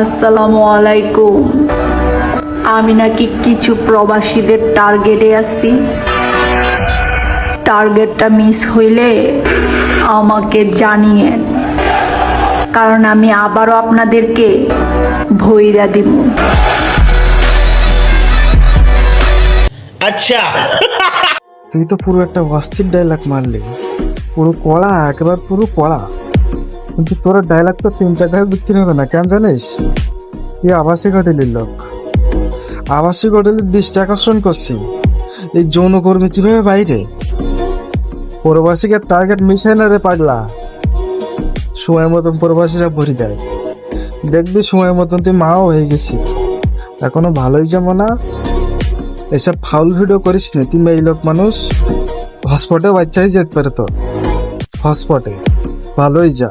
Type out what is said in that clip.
আসসালামু আলাইকুম। আমি নাকি কিছু প্রবাসীদের টার্গেটে আছি। টার্গেটটা মিস হইলে আমাকে জানিয়েন, কারণ আমি আবারও আপনাদেরকে ভইরা দিব। আচ্ছা, তুই তো পুরো একটা অস্থির ডায়লগ মারলি, পুরো কড়া, একেবারে পুরো কড়া। কিন্তু তোর ডায়লগ তো 3 টাকায় বিক্রি হবে না, কেন জানিস? তুই আবাসিক হোটেলের লোক, আবাসিক হোটেলের দৃষ্টি আকর্ষণ করছি। এই যৌনকর্মী কিভাবে বাইরে? প্রবাসীকে টার্গেট মিস হয় না রে পাগলা। সময় মতন প্রবাসীরা ভরি দেয়, দেখবি সময় মতন তুই মাও হয়ে গেছি। এখনো ভালোই যাবো না। এসব ফাউল ভিডিও করিস না, তুই মেয়ে লোক মানুষ। হটস্পটে বাচ্চাই যেতে পারে, তো হটস্পটে ভালোই যা।